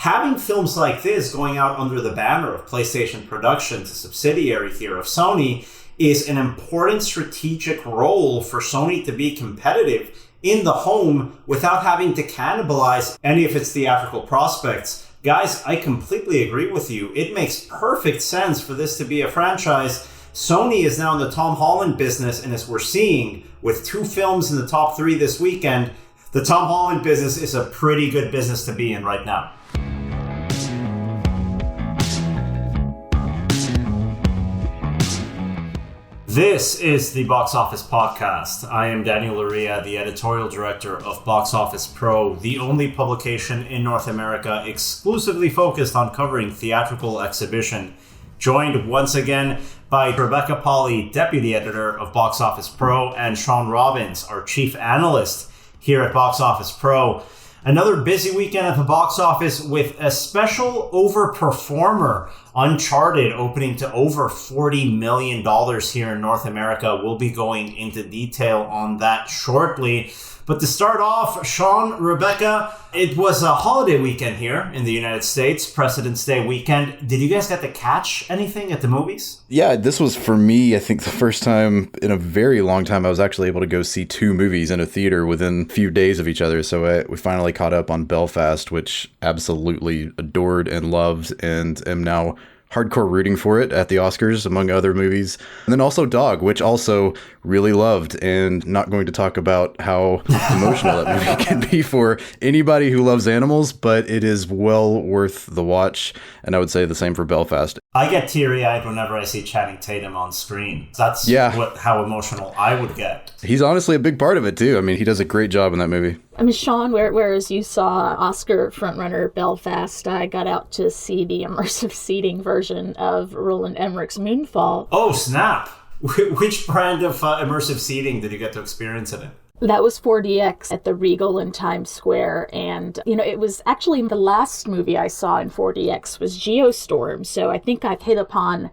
having films like this going out under the banner of PlayStation Productions, a subsidiary here of Sony, is an important strategic role for Sony to be competitive in the home without having to cannibalize any of its theatrical prospects. Guys, I completely agree with you. It makes perfect sense for this to be a franchise. Sony is now in the Tom Holland business, and as we're seeing with 2 films in the top 3 this weekend, the Tom Holland business is a pretty good business to be in right now. This is the Box Office Podcast. I am Daniel Loria, the editorial director of Box Office Pro, the only publication in North America exclusively focused on covering theatrical exhibition. Joined once again by Rebecca Pahle, deputy editor of Box Office Pro, and Shawn Robbins, our chief analyst here at Box Office Pro. Another busy weekend at the box office with a special overperformer, Uncharted, opening to over $40 million here in North America. We'll be going into detail on that shortly. But to start off, Shawn, Rebecca, it was a holiday weekend here in the United States, President's Day weekend. Did you guys get to catch anything at the movies? Yeah, this was, for me, I think the first time in a very long time I was actually able to go see 2 movies in a theater within a few days of each other. So we finally caught up on Belfast, which absolutely adored and loved, and am now hardcore rooting for it at the Oscars, among other movies. And then also Dog, which also really loved, and not going to talk about how emotional that movie can be for anybody who loves animals, but it is well worth the watch. And I would say the same for Belfast. I get teary-eyed whenever I see Channing Tatum on screen. That's how emotional I would get. He's honestly a big part of it, too. I mean, he does a great job in that movie. I mean, Shawn, whereas you saw Oscar frontrunner Belfast, I got out to see the immersive seating version of Roland Emmerich's Moonfall. Oh, snap! Which brand of immersive seating did you get to experience it in? That was 4DX at the Regal in Times Square. And, it was actually the last movie I saw in 4DX was Geostorm. So I think I've hit upon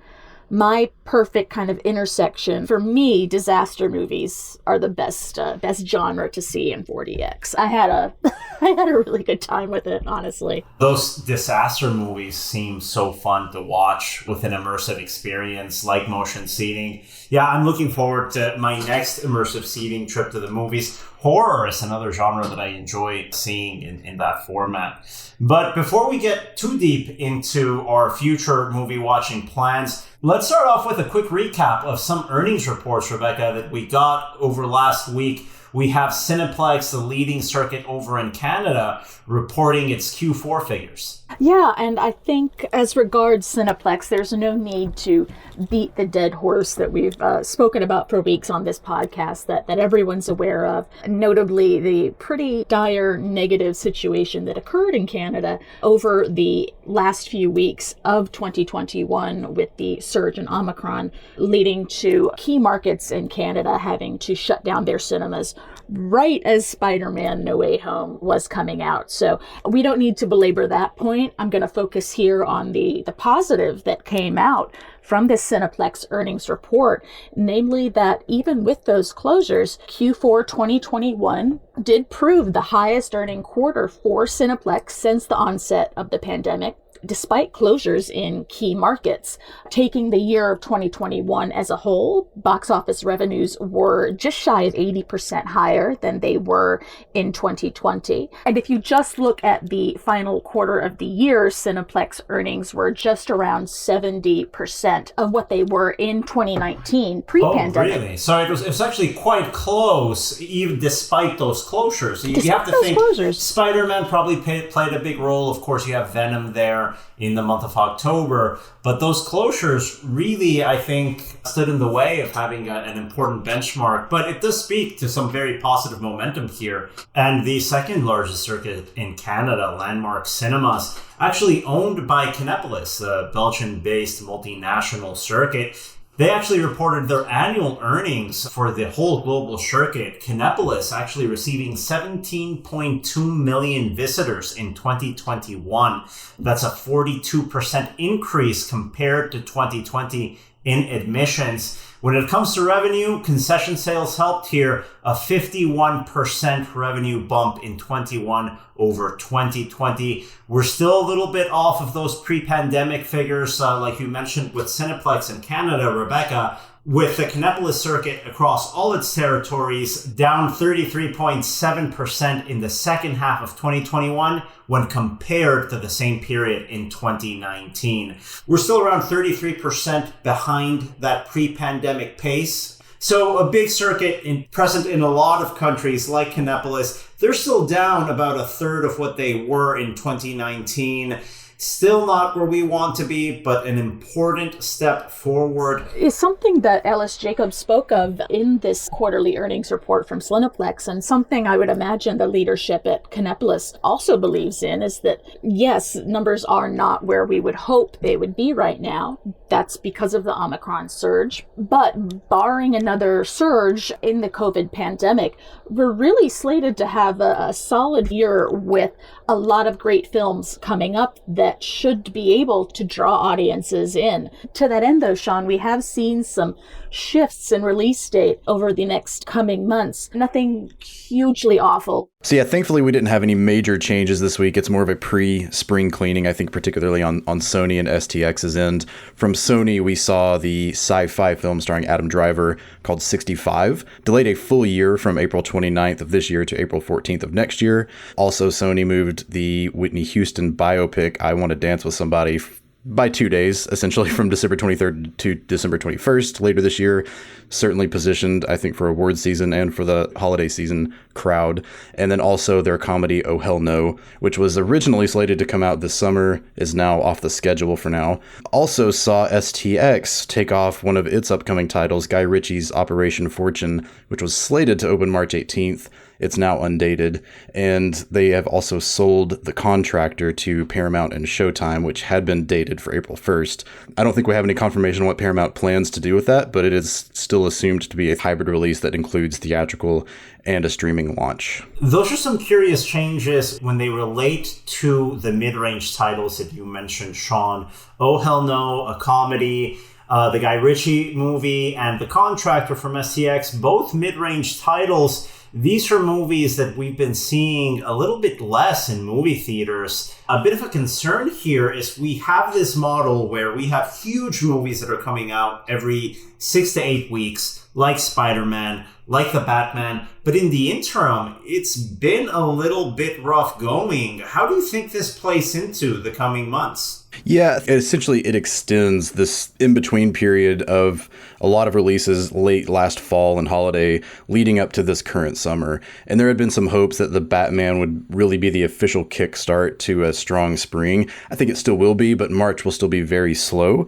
my perfect kind of intersection. For me, disaster movies are the best genre to see in 4DX. I had a really good time with it, honestly. Those disaster movies seem so fun to watch with an immersive experience like motion seating. Yeah, I'm looking forward to my next immersive seating trip to the movies. Horror is another genre that I enjoy seeing in that format. But before we get too deep into our future movie watching plans, let's start off with a quick recap of some earnings reports, Rebecca, that we got over last week. We have Cineplex, the leading circuit over in Canada, reporting its Q4 figures. Yeah, and I think as regards Cineplex, there's no need to beat the dead horse that we've spoken about for weeks on this podcast that everyone's aware of, notably the pretty dire negative situation that occurred in Canada over the last few weeks of 2021 with the surge in Omicron, leading to key markets in Canada having to shut down their cinemas right as Spider-Man No Way Home was coming out. So we don't need to belabor that point. I'm going to focus here on the positive that came out from this Cineplex earnings report, namely that even with those closures, Q4 2021 did prove the highest earning quarter for Cineplex since the onset of the pandemic, despite closures in key markets. Taking the year of 2021 as a whole, box office revenues were just shy of 80% higher than they were in 2020. And if you just look at the final quarter of the year, Cineplex earnings were just around 70% of what they were in 2019, pre-pandemic. Oh, really? So it was actually quite close, even despite those closures. You have to think closures. Spider-Man probably played a big role. Of course, you have Venom there in the month of October. But those closures really, I think, stood in the way of having an important benchmark. But it does speak to some very positive momentum here. And the second largest circuit in Canada, Landmark Cinemas, actually owned by Kinepolis, the Belgian-based multinational circuit. They actually reported their annual earnings for the whole global circuit. Kinepolis actually receiving 17.2 million visitors in 2021. That's a 42% increase compared to 2020 in admissions. When it comes to revenue, concession sales helped here, a 51% revenue bump in 21 over 2020. We're still a little bit off of those pre-pandemic figures, like you mentioned with Cineplex in Canada, Rebecca, with the Kinepolis circuit across all its territories down 33.7% in the second half of 2021 when compared to the same period in 2019. We're still around 33% behind that pre-pandemic pace. So a big circuit present in a lot of countries like Kinepolis, they're still down about a third of what they were in 2019. Still not where we want to be, but an important step forward. Is something that Ellis Jacobs spoke of in this quarterly earnings report from Cineplex, and something I would imagine the leadership at Kinepolis also believes in, is that, yes, numbers are not where we would hope they would be right now. That's because of the Omicron surge. But barring another surge in the COVID pandemic, we're really slated to have a solid year with a lot of great films coming up that should be able to draw audiences in. To that end, though, Shawn, we have seen some shifts in release date over the next coming months. Nothing hugely awful. So yeah, thankfully we didn't have any major changes this week. It's more of a pre-spring cleaning, I think, particularly on Sony and STX's end. From Sony, we saw the sci-fi film starring Adam Driver called 65, delayed a full year from April 29th of this year to April 14th of next year. Also, Sony moved the Whitney Houston biopic, I Want to Dance with Somebody, by 2 days, essentially from December 23rd to December 21st later this year. Certainly positioned, I think, for award season and for the holiday season crowd. And then also their comedy Oh Hell No, which was originally slated to come out this summer, is now off the schedule for now. Also saw STX take off one of its upcoming titles, Guy Ritchie's Operation Fortune, which was slated to open March 18th. It's now undated, and they have also sold The Contractor to Paramount and Showtime, which had been dated for April 1st. I don't think we have any confirmation on what Paramount plans to do with that, but it is still assumed to be a hybrid release that includes theatrical and a streaming launch. Those are some curious changes when they relate to the mid-range titles that you mentioned, Shawn. Oh Hell No, a comedy, the Guy Ritchie movie, and The Contractor from STX, both mid-range titles. These are movies that we've been seeing a little bit less in movie theaters. A bit of a concern here is we have this model where we have huge movies that are coming out every 6 to 8 weeks, like Spider-Man, like the Batman. But in the interim, it's been a little bit rough going. How do you think this plays into the coming months? Yeah, essentially it extends this in-between period of a lot of releases late last fall and holiday leading up to this current summer. And there had been some hopes that the Batman would really be the official kickstart to a strong spring. I think it still will be, but March will still be very slow.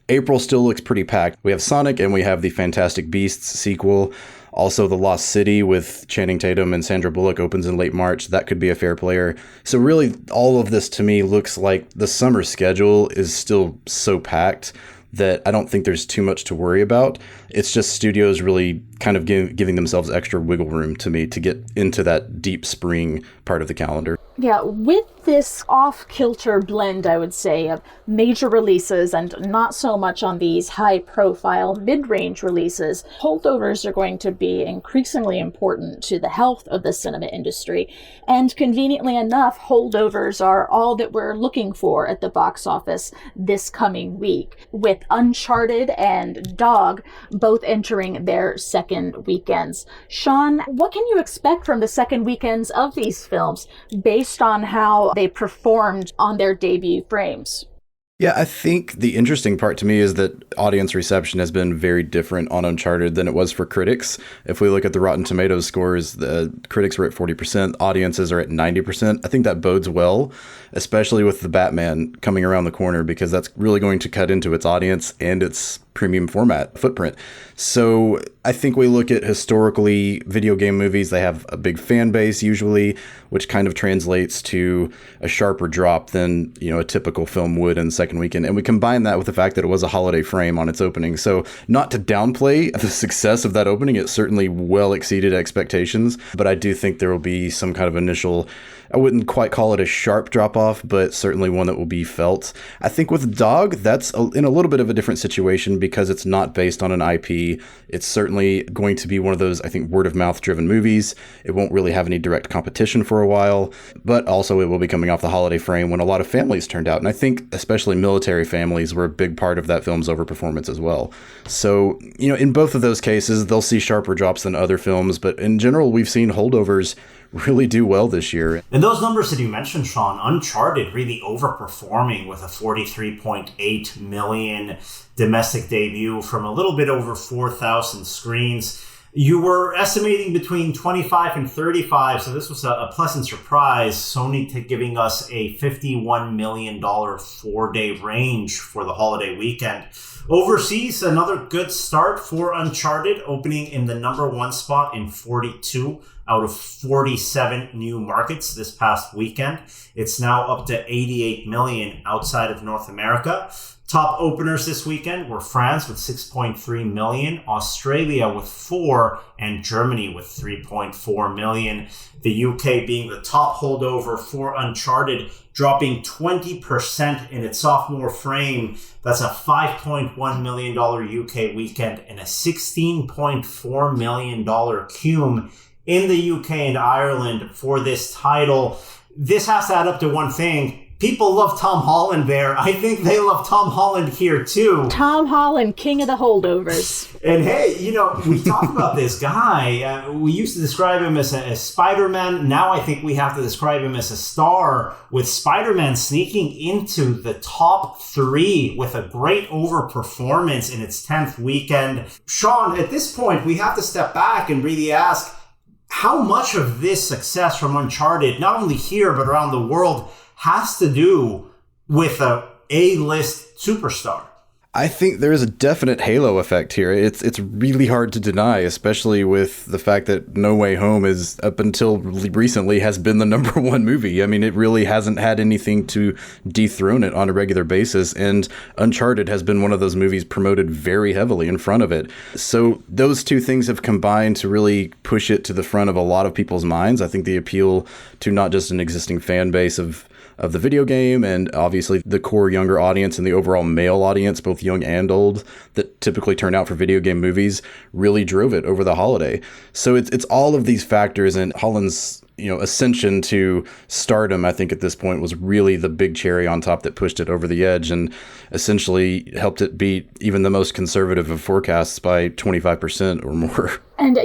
April still looks pretty packed. We have Sonic and we have the Fantastic Beasts sequel. Also, The Lost City with Channing Tatum and Sandra Bullock opens in late March. That could be a fair player. So really, all of this to me looks like the summer schedule is still so packed that I don't think there's too much to worry about. It's just studios really kind of giving themselves extra wiggle room to me to get into that deep spring part of the calendar. Yeah, with this off-kilter blend, I would say, of major releases and not so much on these high-profile mid-range releases, holdovers are going to be increasingly important to the health of the cinema industry. And conveniently enough, holdovers are all that we're looking for at the box office this coming week, with Uncharted and Dog both entering their second weekends. Shawn, what can you expect from the second weekends of these films based on how they performed on their debut frames? Yeah, I think the interesting part to me is that audience reception has been very different on Uncharted than it was for critics. If we look at the Rotten Tomatoes scores, the critics were at 40%, audiences are at 90%. I think that bodes well, especially with the Batman coming around the corner, because that's really going to cut into its audience and its premium format footprint. So I think we look at historically video game movies, they have a big fan base usually, which kind of translates to a sharper drop than, a typical film would in the second weekend. And we combine that with the fact that it was a holiday frame on its opening. So not to downplay the success of that opening, it certainly well exceeded expectations, but I do think there will be some kind of initial, I wouldn't quite call it a sharp drop off, but certainly one that will be felt. I think with Dog, that's in a little bit of a different situation because it's not based on an IP. It's certainly going to be one of those, I think, word-of-mouth driven movies. It won't really have any direct competition for a while, but also it will be coming off the holiday frame when a lot of families turned out. And I think especially military families were a big part of that film's overperformance as well. So, in both of those cases, they'll see sharper drops than other films, but in general, we've seen holdovers really do well this year. And those numbers that you mentioned, Shawn, Uncharted really overperforming with a 43.8 million domestic debut from a little bit over 4,000 screens. You were estimating between 25 and 35, so this was a pleasant surprise. Sony giving us a $51 million 4-day range for the holiday weekend. Overseas, another good start for Uncharted, opening in the number 1 spot in 42 out of 47 new markets this past weekend. It's now up to 88 million outside of North America. Top openers this weekend were France with 6.3 million, Australia with 4, and Germany with 3.4 million. The UK being the top holdover for Uncharted, dropping 20% in its sophomore frame. That's a $5.1 million UK weekend and a $16.4 million cum in the UK and Ireland for this title. This has to add up to one thing. People love Tom Holland there. I think they love Tom Holland here too. Tom Holland, king of the holdovers. And hey, we talk about this guy. We used to describe him as Spider-Man. Now I think we have to describe him as a star, with Spider-Man sneaking into the top 3 with a great overperformance in its 10th weekend. Shawn, at this point, we have to step back and really ask, how much of this success from Uncharted, not only here but around the world, has to do with a A-list superstar? I think there is a definite halo effect here. It's really hard to deny, especially with the fact that No Way Home is, up until recently, has been the number 1 movie. I mean, it really hasn't had anything to dethrone it on a regular basis, and Uncharted has been one of those movies promoted very heavily in front of it. So those two things have combined to really push it to the front of a lot of people's minds. I think the appeal to not just an existing fan base of the video game, and obviously the core younger audience and the overall male audience, both young and old, that typically turn out for video game movies, really drove it over the holiday. So it's all of these factors, and Holland's ascension to stardom, I think at this point, was really the big cherry on top that pushed it over the edge and essentially helped it beat even the most conservative of forecasts by 25% or more. And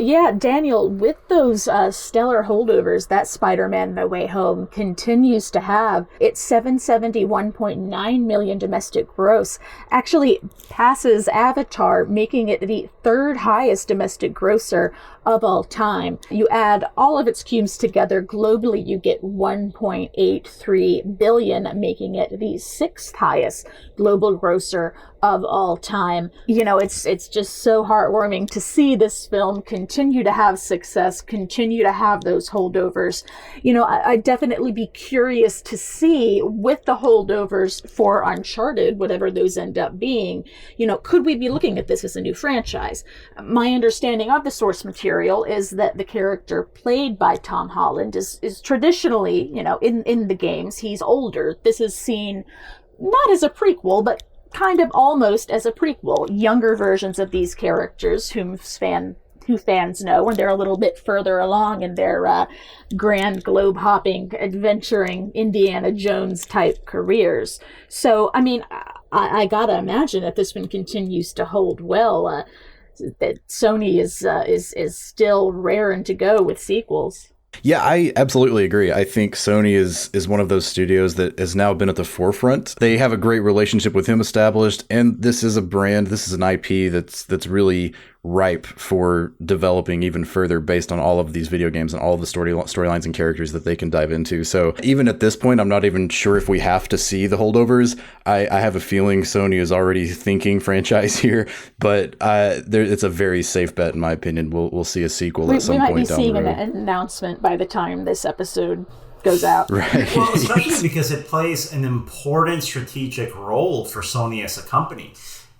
Daniel, with those stellar holdovers that Spider-Man No Way Home continues to have, its $771.9 million domestic gross actually passes Avatar, making it the 3rd highest domestic grosser of all time. You add all of its cums together, globally you get $1.83 billion, making it the 6th highest global grosser of all time. It's just so heartwarming to see this film continue to have success, continue to have those holdovers. I'd definitely be curious to see, with the holdovers for Uncharted, whatever those end up being, could we be looking at this as a new franchise? My understanding of the source material is that the character played by Tom Holland is traditionally, in the games, he's older. This is seen not as a prequel, but kind of almost as a prequel. Younger versions of these characters who fans know when they're a little bit further along in their grand globe-hopping, adventuring Indiana Jones type careers. So, I mean, I gotta imagine that this one continues to hold well. That Sony is still raring to go with sequels. Yeah, I absolutely agree. I think Sony is one of those studios that has now been at the forefront. They have a great relationship with him established, and this is a brand, this is an IP that's really ripe for developing even further based on all of these video games and all of the storylines and characters that they can dive into. So even at this point, I'm not even sure if we have to see the holdovers. I have a feeling Sony is already thinking franchise here, but it's a very safe bet in my opinion. We'll see a sequel at some point down the road. We might be seeing an announcement by the time this episode goes out. Right. Well, especially because it plays an important strategic role for Sony as a company.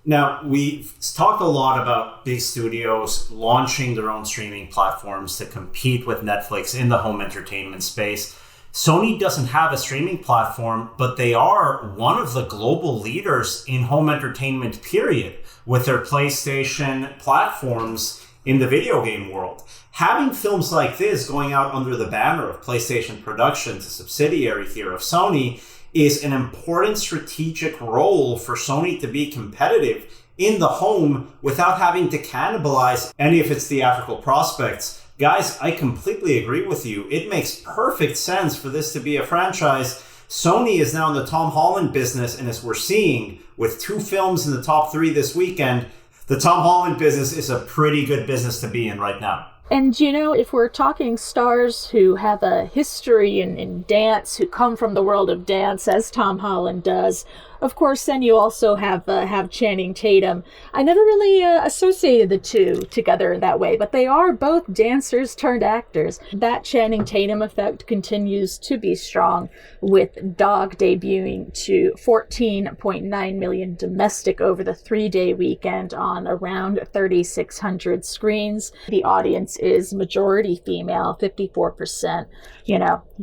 Now, we've talked a lot about big studios launching their own streaming platforms to compete with Netflix in the home entertainment space. Sony doesn't have a streaming platform, but they are one of the global leaders in home entertainment, period, with their PlayStation platforms in the video game world. Having films like this going out under the banner of PlayStation Productions, a subsidiary here of Sony, is an important strategic role for Sony to be competitive in the home without having to cannibalize any of its theatrical prospects. Guys, I completely agree with you. It makes perfect sense for this to be a franchise. Sony is now in the Tom Holland business, and as we're seeing with 2 films in the top 3 this weekend, the Tom Holland business is a pretty good business to be in right now. And, if we're talking stars who have a history in dance, who come from the world of dance, as Tom Holland does, of course, then you also have Channing Tatum. I never really associated the two together in that way, but they are both dancers turned actors. That Channing Tatum effect continues to be strong, with Dog debuting to 14.9 million domestic over the 3-day weekend on around 3,600 screens. The audience is majority female, 54%.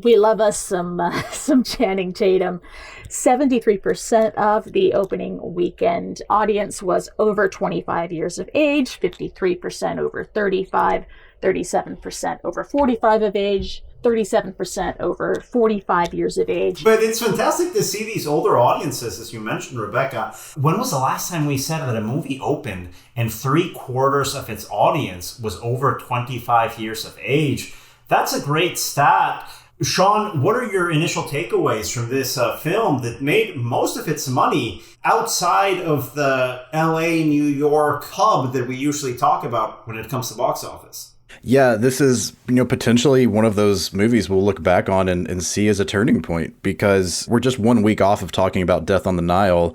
We love us some Channing Tatum. 73% of the opening weekend audience was over 25 years of age, 53% over 35, 37% over 45 of age, 37% over 45 years of age. But it's fantastic to see these older audiences, as you mentioned, Rebecca. When was the last time we said that a movie opened and 3/4 of its audience was over 25 years of age? That's a great stat. Shawn, what are your initial takeaways from this film that made most of its money outside of the LA, New York hub that we usually talk about when it comes to box office? Yeah, this is, potentially one of those movies we'll look back on and see as a turning point, because we're just 1 week off of talking about Death on the Nile,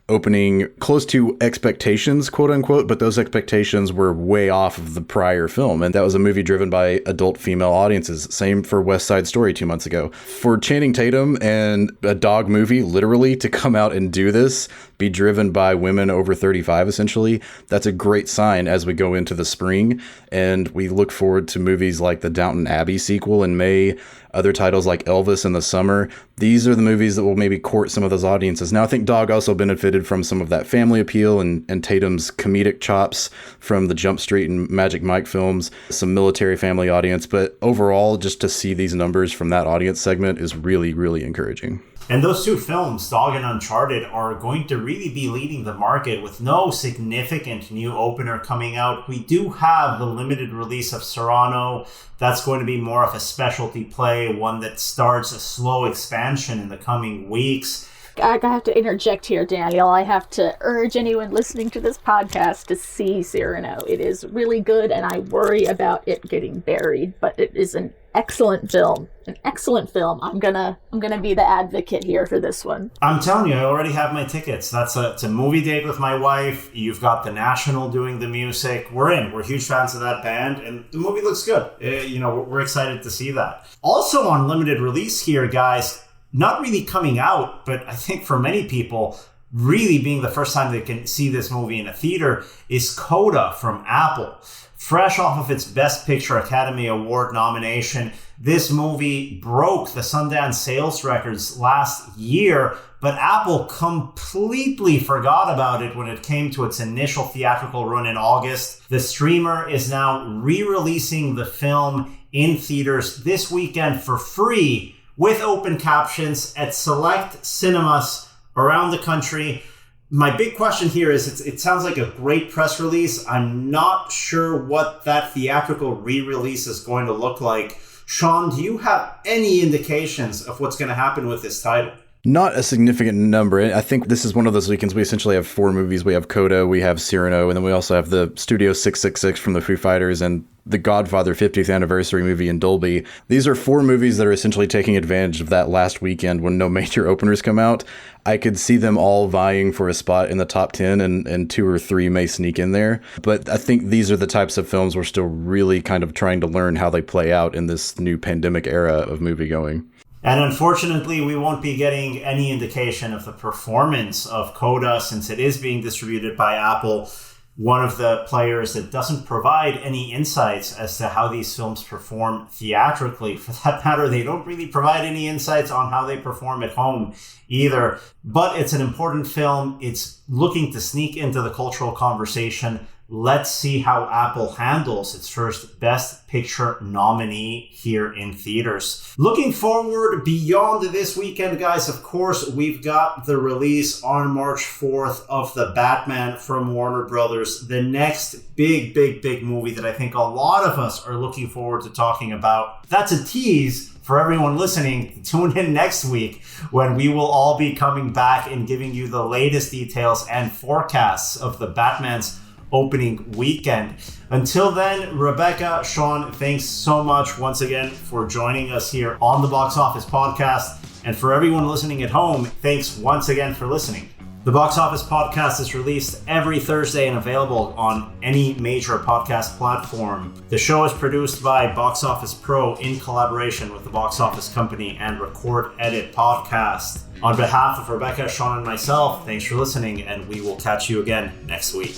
opening close to expectations, quote unquote, but those expectations were way off of the prior film. And that was a movie driven by adult female audiences. Same for West Side Story 2 months ago. For Channing Tatum and a Dog movie, literally, to come out and do this, be driven by women over 35, essentially, that's a great sign as we go into the spring. And we look forward to movies like the Downton Abbey sequel in May, other titles like Elvis in the summer. These are the movies that will maybe court some of those audiences. Now, I think Dog also benefited from some of that family appeal and Tatum's comedic chops from the Jump Street and Magic Mike films, some military family audience. But overall, just to see these numbers from that audience segment is really, really encouraging. And those 2 films, Dog and Uncharted, are going to really be leading the market with no significant new opener coming out. We do have the limited release of Cyrano. That's going to be more of a specialty play, one that starts a slow expansion in the coming weeks. I have to interject here, Daniel. I have to urge anyone listening to this podcast to see Cyrano. It is really good, and I worry about it getting buried, but it is an excellent film. An excellent film. I'm gonna be the advocate here for this one. I'm telling you, I already have my tickets. It's a movie date with my wife. You've got the National doing the music. We're in. We're huge fans of that band, and the movie looks good. We're excited to see that. Also on limited release here, guys, not really coming out, but I think for many people, really being the first time they can see this movie in a theater, is Coda from Apple. Fresh off of its Best Picture Academy Award nomination, this movie broke the Sundance sales records last year, but Apple completely forgot about it when it came to its initial theatrical run in August. The streamer is now re-releasing the film in theaters this weekend for free with open captions at select cinemas around the country. My big question here is, it sounds like a great press release. I'm not sure what that theatrical re-release is going to look like. Shawn, do you have any indications of what's going to happen with this title? Not a significant number. I think this is one of those weekends we essentially have 4 movies. We have Coda, we have Cyrano, and then we also have the Studio 666 from the Foo Fighters and the Godfather 50th anniversary movie in Dolby. These are 4 movies that are essentially taking advantage of that last weekend when no major openers come out. I could see them all vying for a spot in the top 10, and 2 or 3 may sneak in there. But I think these are the types of films we're still really kind of trying to learn how they play out in this new pandemic era of moviegoing. And unfortunately, we won't be getting any indication of the performance of Coda since it is being distributed by Apple. one of the players that doesn't provide any insights as to how these films perform theatrically. For that matter, they don't really provide any insights on how they perform at home either. But it's an important film. It's looking to sneak into the cultural conversation. Let's see how Apple handles its first Best Picture nominee here in theaters. Looking forward beyond this weekend, guys, of course, we've got the release on March 4th of The Batman from Warner Brothers, the next big movie that I think a lot of us are looking forward to talking about. That's a tease for everyone listening. Tune in next week when we will all be coming back and giving you the latest details and forecasts of the Batman's opening weekend. Until then, Rebecca, Shawn, thanks so much once again for joining us here on the Box Office Podcast. And for everyone listening at home, thanks once again for listening. The Box Office Podcast is released every Thursday and available on any major podcast platform. The show is produced by Box Office Pro in collaboration with the Box Office Company and Record Edit Podcast. On behalf of Rebecca, Shawn, and myself, thanks for listening, and we will catch you again next week.